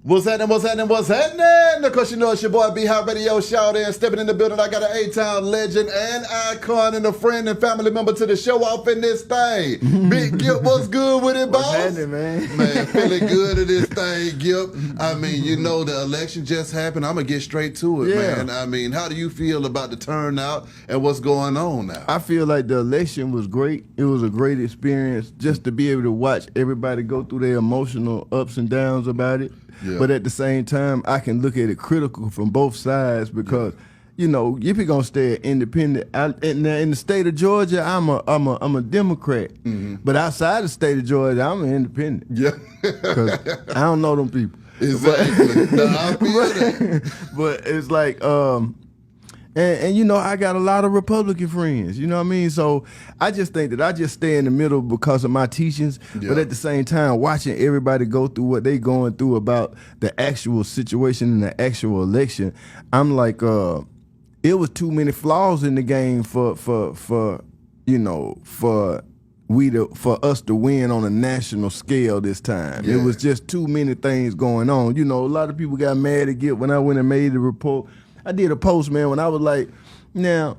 What's happening, what's happening, what's happening? Of course, you know it's your boy B-High Radio, shout in, stepping in the building. I got an A-Town legend and icon and a friend and family member to the show off in this thing. Big Gip, what's good with it, boss? What's happening, man? Man, feeling good at this thing, Gip. I mean, you know, the election just happened. I'm going to get straight to it, man. I mean, how do you feel about the turnout and what's going on now? I feel like the election was great. It was a great experience just to be able to watch everybody go through their emotional ups and downs about it. Yeah. But at the same time, I can look at it critical from both sides because, you know, if you're gonna stay independent, in the state of Georgia, I'm a Democrat. But outside the state of Georgia, I'm an independent. Yeah, because I don't know them people. Exactly. But it's like, and you know, I got a lot of Republican friends, you know what I mean? So I just think that I just stay in the middle because of my teachings, but at the same time, watching everybody go through what they going through about the actual situation in the actual election, I'm like, it was too many flaws in the game for us to win on a national scale this time. Yeah. It was just too many things going on. You know, a lot of people got mad at Gip when I went and made the report. I did a post, man, when I was like, now,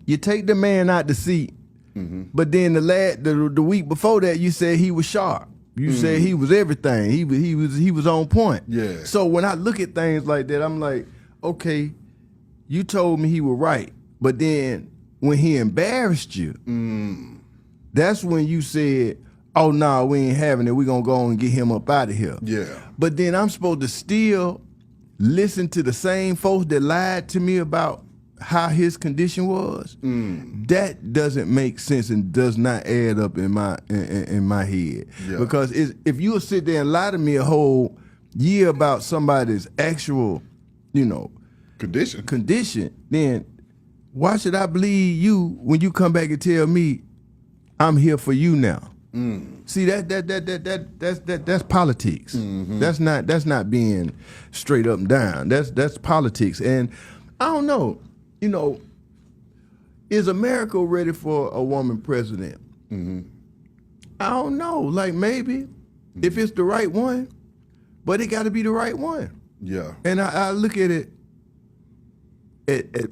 you take the man out the seat, but then the week before that, you said he was sharp. You said he was everything. He was on point. Yeah. So when I look at things like that, I'm like, okay, you told me he was right, but then when he embarrassed you, that's when you said, oh, no, we ain't having it. We're going to go on and get him up out of here. Yeah. But then I'm supposed to still listen to the same folks that lied to me about how his condition was. That doesn't make sense and does not add up in my head. Yeah. Because if you would sit there and lie to me a whole year about somebody's actual, you know, condition, then why should I believe you when you come back and tell me I'm here for you now? See, that's politics. That's not being straight up and down. That's politics. And I don't know, you know, is America ready for a woman president? I don't know. Like maybe if it's the right one, but it got to be the right one. Yeah. And I look at it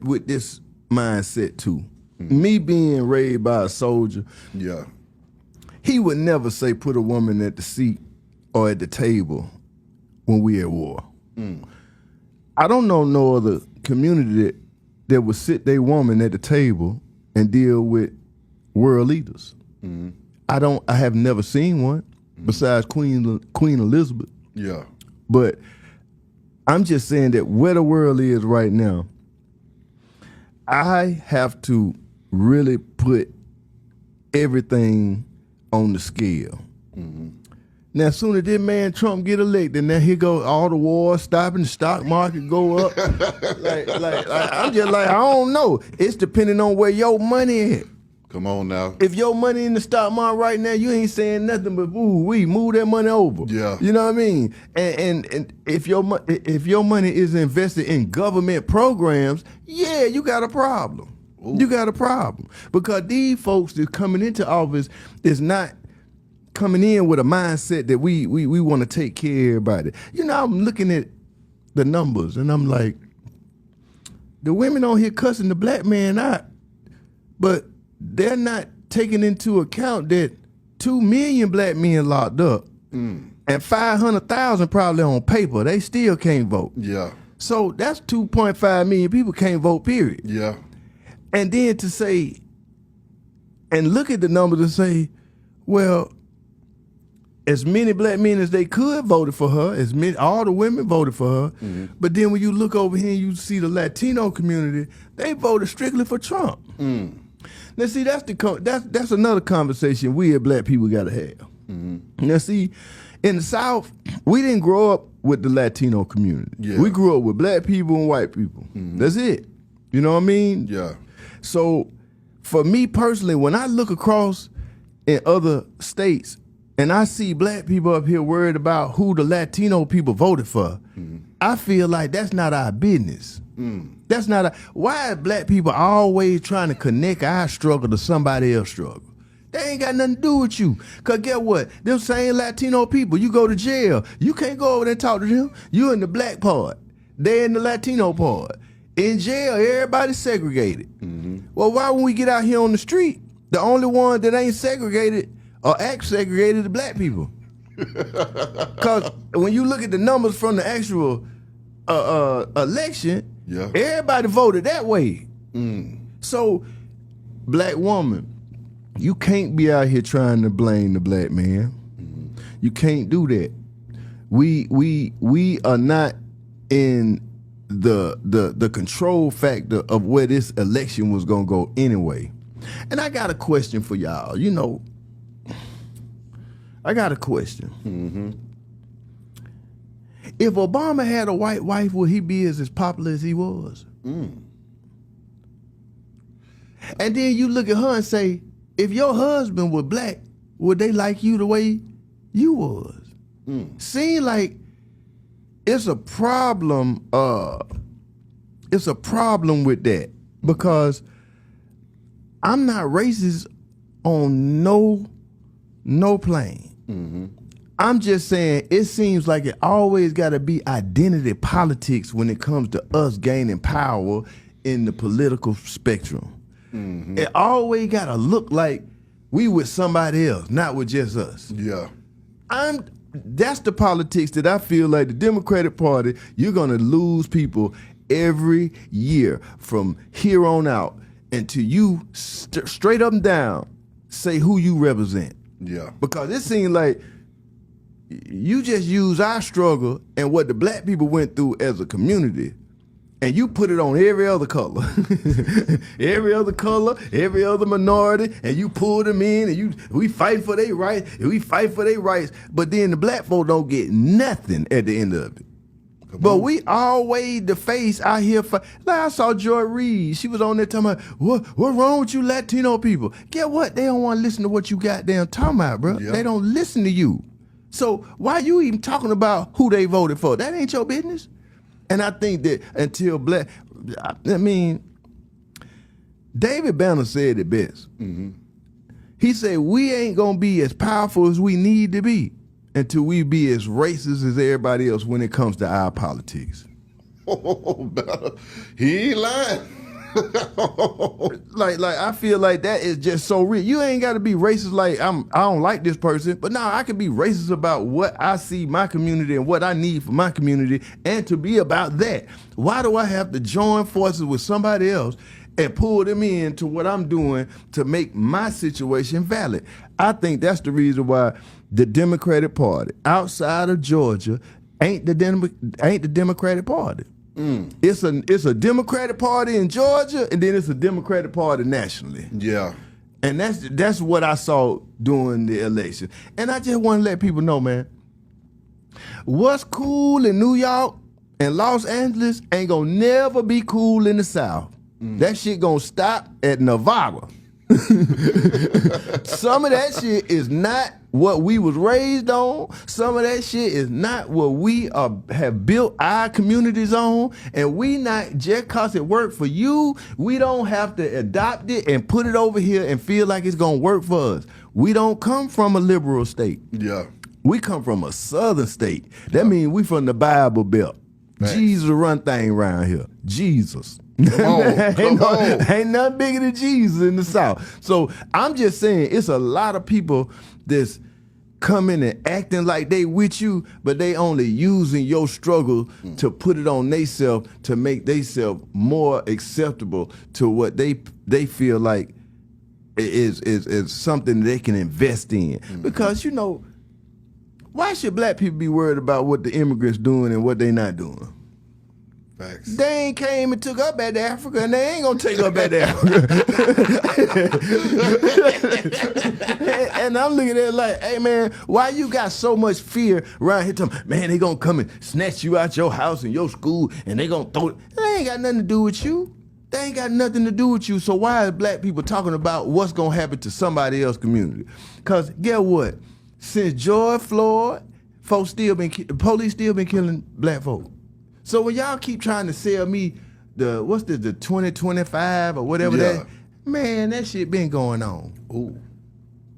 with this mindset too. Me being raised by a soldier. Yeah. He would never say put a woman at the seat or at the table when we at war. I don't know no other community that would sit their woman at the table and deal with world leaders. I have never seen one besides Queen Elizabeth. Yeah. But I'm just saying that where the world is right now, I have to really put everything on the scale. Now, as soon as this man Trump get elected, now here go all the wars stopping, the stock market go up. like I'm just like, I don't know. It's depending on where your money is. Come on now. If your money in the stock market right now, you ain't saying nothing but we move that money over. Yeah. You know what I mean? And if your money is invested in government programs, yeah, you got a problem. Ooh. You got a problem. Because these folks that's coming into office is not coming in with a mindset that we want to take care of everybody. You know, I'm looking at the numbers and I'm like, the women on here cussing the black man out, but they're not taking into account that 2 million black men locked up and 500,000 probably on paper. They still can't vote. Yeah. So that's 2.5 million people can't vote, period. Yeah. And then to say, and look at the numbers and say, well, as many black men as they could voted for her, all the women voted for her, but then when you look over here and you see the Latino community, they voted strictly for Trump. Now see, that's another conversation we as black people gotta have. Now see, in the South, we didn't grow up with the Latino community. Yeah. We grew up with black people and white people. That's it. You know what I mean? Yeah. So for me personally, when I look across in other states and I see black people up here worried about who the Latino people voted for, I feel like that's not our business. That's not why are black people always trying to connect our struggle to somebody else's struggle? They ain't got nothing to do with you. Cause get what? Them same Latino people, you go to jail. You can't go over there and talk to them. You in the black part. They in the Latino part. In jail, everybody's segregated. Well, why when we get out here on the street, the only one that ain't segregated or act segregated is the black people? Cause when you look at the numbers from the actual election, everybody voted that way. So, black woman, you can't be out here trying to blame the black man. You can't do that. We are not in the control factor of where this election was gonna go anyway. And I got a question for y'all. You know, I got a question. If Obama had a white wife, would he be as popular as he was? And then you look at her and say, if your husband was black, would they like you the way you was? Seem like it's a problem. It's a problem with that because I'm not racist on no plane. I'm just saying it seems like it always got to be identity politics when it comes to us gaining power in the political spectrum. It always got to look like we with somebody else, not with just us. That's the politics that I feel like the Democratic Party, you're gonna lose people every year from here on out until you straight up and down say who you represent. Because it seems like you just use our struggle and what the black people went through as a community and you put it on every other color, every other minority, and you pull them in, and we fight for their rights, but then the black folk don't get nothing at the end of it. But we always the face out here for. Like I saw Joy Reid, she was on there talking about what wrong with you Latino people? Get what? They don't want to listen to what you goddamn talking about, bro. They don't listen to you. So why you even talking about who they voted for? That ain't your business. And I think that until David Banner said it best. He said, we ain't gonna be as powerful as we need to be until we be as racist as everybody else when it comes to our politics. He ain't lying. like I feel like that is just so real. You ain't got to be racist like I don't like this person, but now I can be racist about what I see my community and what I need for my community and to be about that. Why do I have to join forces with somebody else and pull them into what I'm doing to make my situation valid? I think that's the reason why the Democratic Party outside of Georgia ain't the Democratic Party. It's a Democratic Party in Georgia, and then it's a Democratic Party nationally. And that's what I saw during the election. And I just want to let people know, man, what's cool in New York and Los Angeles ain't gonna never be cool in the South. That shit gonna stop at Nevada. Some of that shit is not what we was raised on. Some of that shit is not what we have built our communities on. And we not, just cause it worked for you, we don't have to adopt it and put it over here and feel like it's gonna work for us. We don't come from a liberal state. We come from a southern state. That means we from the Bible Belt. Jesus run thing around here. Jesus. Come on. Ain't nothing bigger than Jesus in the South. So I'm just saying it's a lot of people that's coming and acting like they with you, but they only using your struggle to put it on theyself to make theyself more acceptable to what they feel like is something they can invest in. Because, you know, why should black people be worried about what the immigrants doing and what they not doing? Facts. They ain't came and took up at Africa, and they ain't gonna take up at Africa. And I'm looking at it like, hey man, why you got so much fear around here? Man, they gonna come and snatch you out your house and your school, and they gonna throw it. They ain't got nothing to do with you. They ain't got nothing to do with you. So why is black people talking about what's gonna happen to somebody else's community? Cause guess what? Since George Floyd, the police still been killing black folk. So when y'all keep trying to sell me the 2025 or whatever that, man, that shit been going on.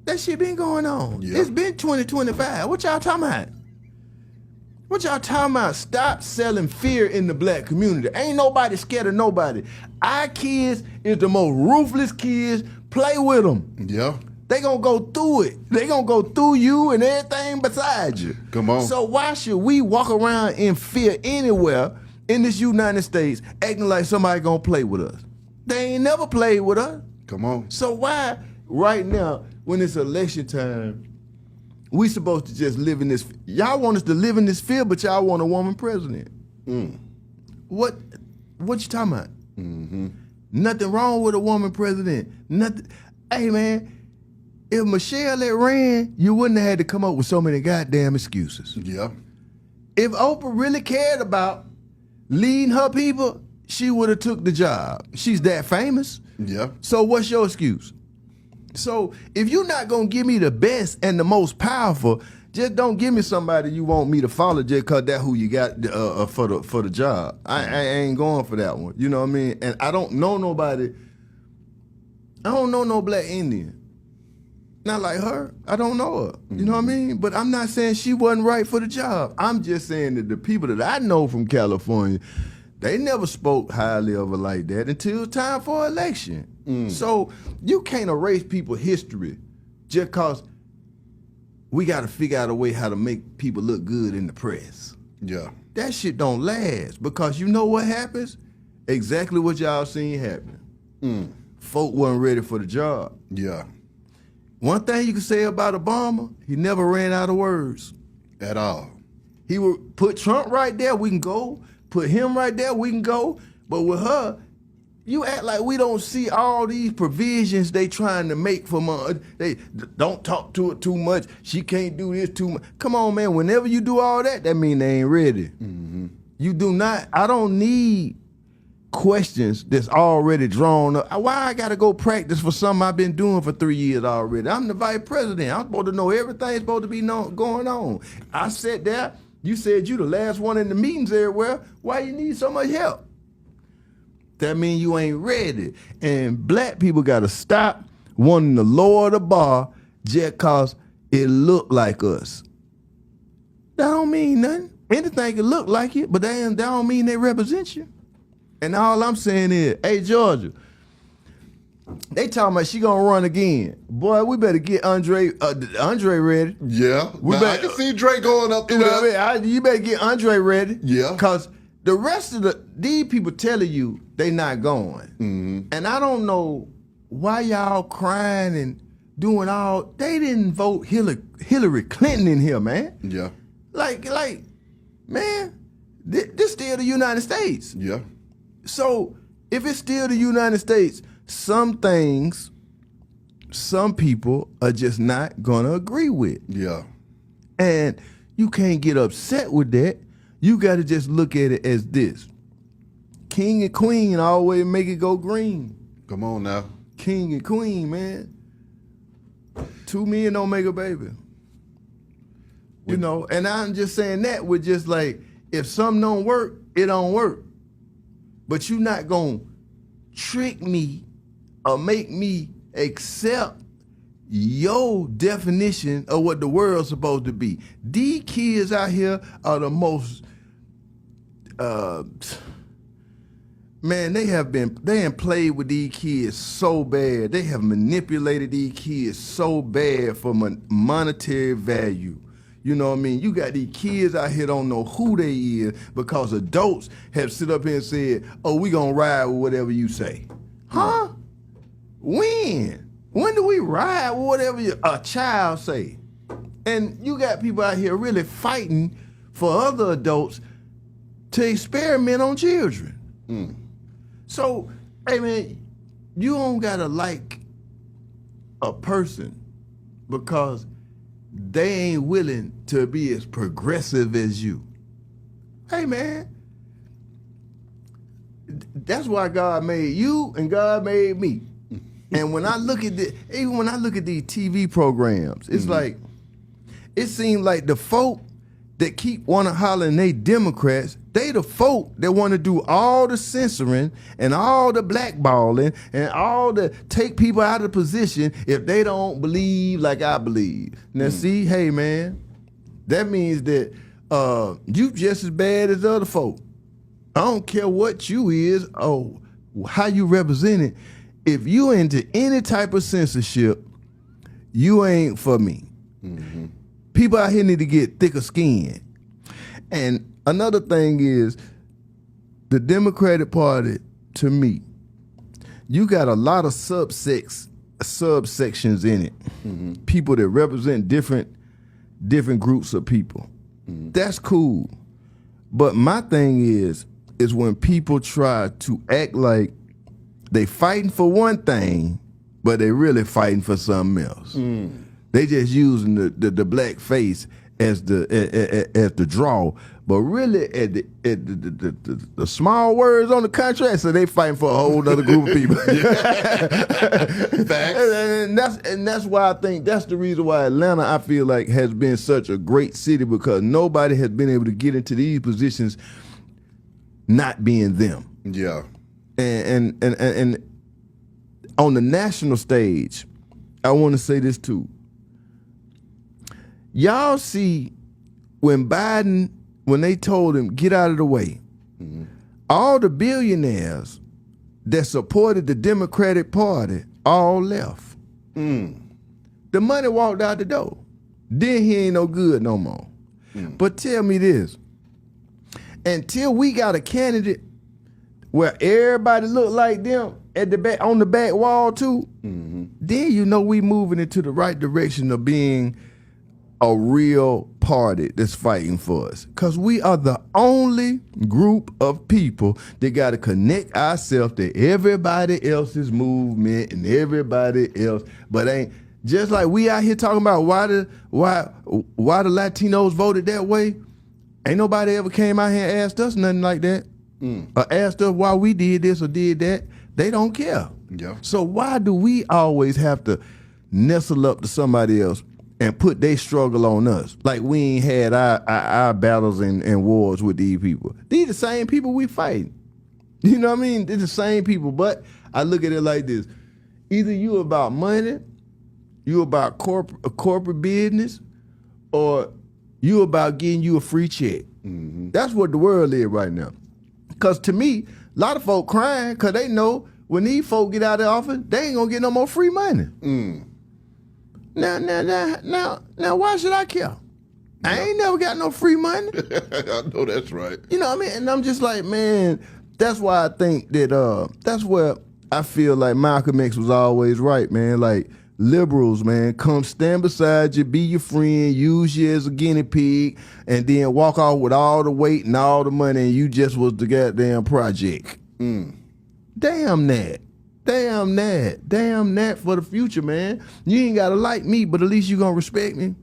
That shit been going on. Yeah. It's been 2025. What y'all talking about? What y'all talking about? Stop selling fear in the black community. Ain't nobody scared of nobody. Our kids is the most ruthless kids. Play with them. Yeah. They gonna go through it. They gonna go through you and everything beside you. Come on. So why should we walk around in fear anywhere in this United States acting like somebody gonna play with us? They ain't never played with us. Come on. So why right now, when it's election time, we supposed to just live in this? Y'all want us to live in this fear, but y'all want a woman president. What you talking about? Nothing wrong with a woman president. Nothing. Hey man, if Michelle had ran, you wouldn't have had to come up with so many goddamn excuses. Yeah. If Oprah really cared about leading her people, she would have took the job. She's that famous. Yeah. So what's your excuse? So if you're not gonna give me the best and the most powerful, just don't give me somebody you want me to follow just cause that's who you got for the job. I ain't going for that one. You know what I mean? And I don't know nobody. I don't know no black Indian. Not like her. I don't know her. You know what I mean? But I'm not saying she wasn't right for the job. I'm just saying that the people that I know from California, they never spoke highly of her like that until time for election. So you can't erase people's history just because we got to figure out a way how to make people look good in the press. Yeah. That shit don't last because you know what happens? Exactly what y'all seen happen. Folk wasn't ready for the job. Yeah. One thing you can say about Obama, he never ran out of words. At all. He would put Trump right there, we can go. Put him right there, we can go. But with her, you act like we don't see all these provisions they trying to make for her. They don't talk to her too much. She can't do this too much. Come on, man. Whenever you do all that, that mean they ain't ready. You do not. I don't need questions that's already drawn up. Why I gotta go practice for something I've been doing for 3 years already? I'm the vice president. I'm supposed to know everything supposed to be going on. I sat there. You said you the last one in the meetings everywhere. Why you need so much help? That means you ain't ready. And black people gotta stop wanting to lower the bar just cause it look like us. That don't mean nothing. Anything can look like it, but that don't mean they represent you. And all I'm saying is, hey, Georgia, they talking about she gonna run again. Boy, we better get Andre ready. Yeah. I can see Dre going up through You know that. what I mean? You better get Andre ready. Yeah. Because the rest of these people telling you they not going. And I don't know why y'all crying and doing all, they didn't vote Hillary Clinton in here, man. Yeah. Like, man, this still the United States. Yeah. So if it's still the United States, some things, some people are just not gonna agree with. Yeah. And you can't get upset with that. You gotta just look at it as this. King and queen always make it go green. Come on now. King and queen, man. 2 men don't make a baby. You know, and I'm just saying that with just like, if something don't work, it don't work. But you not gonna trick me or make me accept your definition of what the world's supposed to be. These kids out here are the most, man, they have played with these kids so bad. They have manipulated these kids so bad for monetary value. You know what I mean? You got these kids out here don't know who they is because adults have sit up here and said, oh, we gonna ride with whatever you say. Huh? When? When do we ride with whatever a child say? And you got people out here really fighting for other adults to experiment on children. So, hey man, you don't gotta like a person because they ain't willing to be as progressive as you. Hey man, that's why God made you and God made me. And when I look at even when I look at these TV programs, it's like, it seems like the folk that keep want to hollering they Democrats, they the folk that want to do all the censoring and all the blackballing and all the take people out of position if they don't believe like I believe. Now see, hey man, that means that you just as bad as other folk. I don't care what you is or how you represent it. If you into any type of censorship, you ain't for me. Mm-hmm. People out here need to get thicker skin. And another thing is, the Democratic Party, to me, you got a lot of subsections in it. Mm-hmm. People that represent different groups of people. Mm-hmm. That's cool. But my thing is when people try to act like they fighting for one thing, but they really fighting for something else. Mm. They just using the black face as the draw, but really at the small words on the contract, so they fighting for a whole other group of people. Facts. And that's why I think that's the reason why Atlanta, I feel like, has been such a great city, because nobody has been able to get into these positions not being them. Yeah. And on the national stage, I want to say this too. Y'all see when they told him get out of the way, all the billionaires that supported the Democratic Party all left. The money walked out the door. Then he ain't no good no more. But tell me this, until we got a candidate where everybody look like them at the back, on the back wall too, then you know we moving into the right direction of being a real party that's fighting for us. Because we are the only group of people that got to connect ourselves to everybody else's movement and everybody else, but ain't just like we out here talking about why the Latinos voted that way. Ain't nobody ever came out here and asked us nothing like that. Or asked us why we did this or did that. They don't care. Yeah. So why do we always have to nestle up to somebody else and put their struggle on us? Like we ain't had our battles and wars with these people. These the same people we fighting. You know what I mean? They're the same people. But I look at it like this. Either you about money, you about corporate business, or you about getting you a free check. That's what the world is right now. Because to me, a lot of folk crying because they know when these folk get out of the office, they ain't going to get no more free money. Now, why should I care? I ain't never got no free money. I know that's right. You know what I mean? And I'm just like, man, that's why I think that that's where I feel like Malcolm X was always right, man. Like, liberals, man, come stand beside you, be your friend, use you as a guinea pig, and then walk off with all the weight and all the money, and you just was the goddamn project. Damn that for the future, man. You ain't gotta like me, but at least you gonna respect me.